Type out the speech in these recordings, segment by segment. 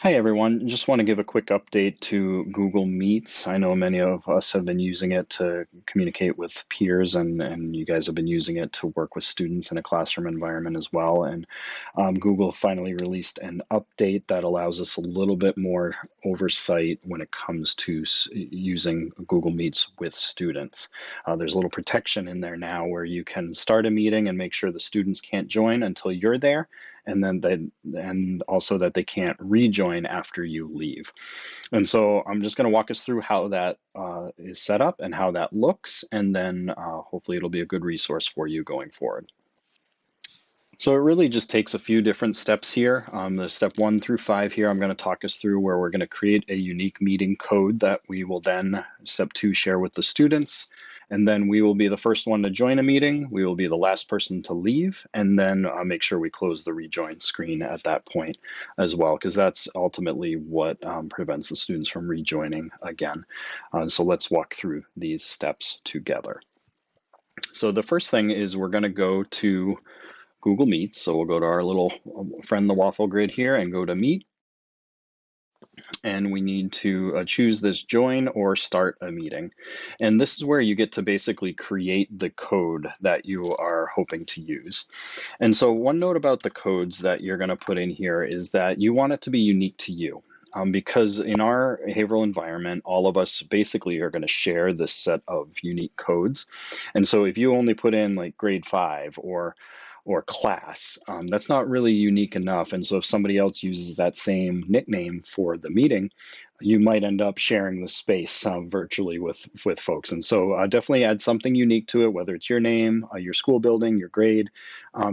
Hi everyone, just want to give a quick update to Google Meets. I know many of us have been using it to communicate with peers and you guys have been using it to work with students in a classroom environment as well. And Google finally released an update that allows us a little bit more oversight when it comes to using Google Meets with students. There's a little protection in there now where you can start a meeting and make sure the students can't join until you're there, and also that they can't rejoin after you leave. And so I'm just going to walk us through how that is set up and how that looks, and then hopefully it'll be a good resource for you going forward. So it really just takes a few different steps here. The step 1 through 5 here, I'm going to talk us through where we're going to create a unique meeting code that we will then, step 2, share with the students. And then we will be the first one to join a meeting. We will be the last person to leave, and then make sure we close the rejoin screen at that point as well, because that's ultimately what prevents the students from rejoining again. So let's walk through these steps together. So the first thing is we're going to go to Google Meets. So we'll go to our little friend, the waffle grid here, and go to Meet. And we need to choose this join or start a meeting. And this is where you get to basically create the code that you are hoping to use. And so one note about the codes that you're going to put in here is that you want it to be unique to you. Because in our behavioral environment, all of us basically are going to share this set of unique codes. And so if you only put in like grade 5 or class, that's not really unique enough. And so if somebody else uses that same nickname for the meeting, you might end up sharing the space virtually with folks. And so definitely add something unique to it, whether it's your name, your school building, your grade,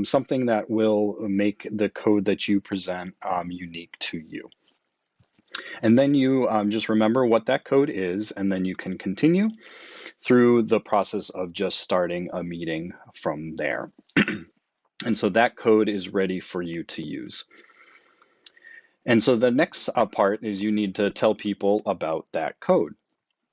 something that will make the code that you present unique to you. And then you just remember what that code is, and then you can continue through the process of just starting a meeting from there. And so that code is ready for you to use. And so the next part is you need to tell people about that code.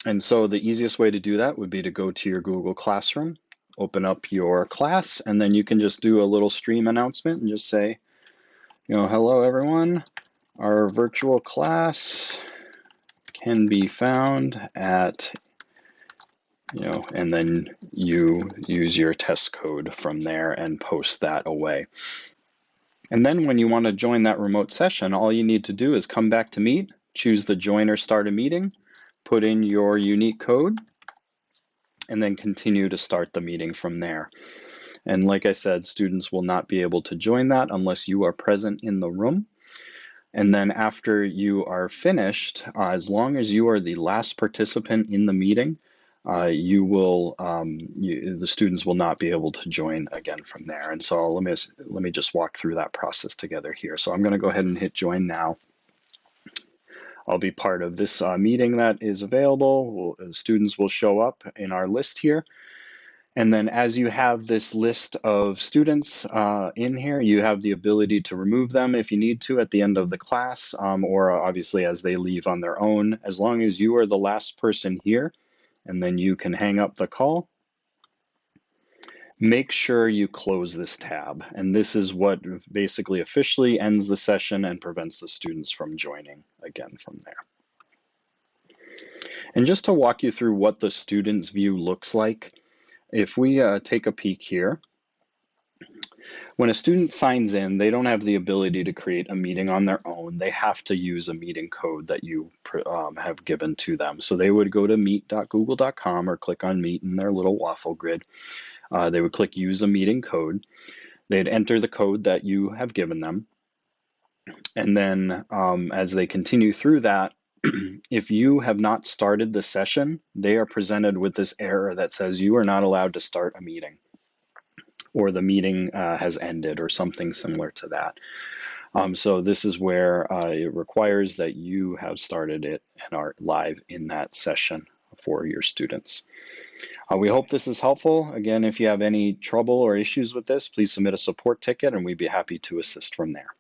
And so the easiest way to do that would be to go to your Google Classroom, open up your class, and then you can just do a little stream announcement and just say, hello everyone, our virtual class can be found at, and then you use your test code from there and post that away. And then when you want to join that remote session, all you need to do is come back to Meet, choose the join or start a meeting, put in your unique code, and then continue to start the meeting from there. And like I said, students will not be able to join that unless you are present in the room. And then after you are finished, as long as you are the last participant in the meeting, the students will not be able to join again from there. And so let me just walk through that process together here. So I'm going to go ahead and hit join now. I'll be part of this meeting that is available. Students will show up in our list here. And then as you have this list of students in here, you have the ability to remove them if you need to at the end of the class, or obviously as they leave on their own, as long as you are the last person here, and then you can hang up the call. Make sure you close this tab. And this is what basically officially ends the session and prevents the students from joining again from there. And just to walk you through what the student's view looks like, if we take a peek here, when a student signs in, they don't have the ability to create a meeting on their own. They have to use a meeting code that you have given to them. So they would go to meet.google.com or click on Meet in their little waffle grid. They would click Use a Meeting Code. They'd enter the code that you have given them. And then as they continue through that, if you have not started the session, they are presented with this error that says you are not allowed to start a meeting, or the meeting has ended, or something similar to that. So this is where it requires that you have started it and are live in that session for your students. We hope this is helpful. Again, if you have any trouble or issues with this, please submit a support ticket and we'd be happy to assist from there.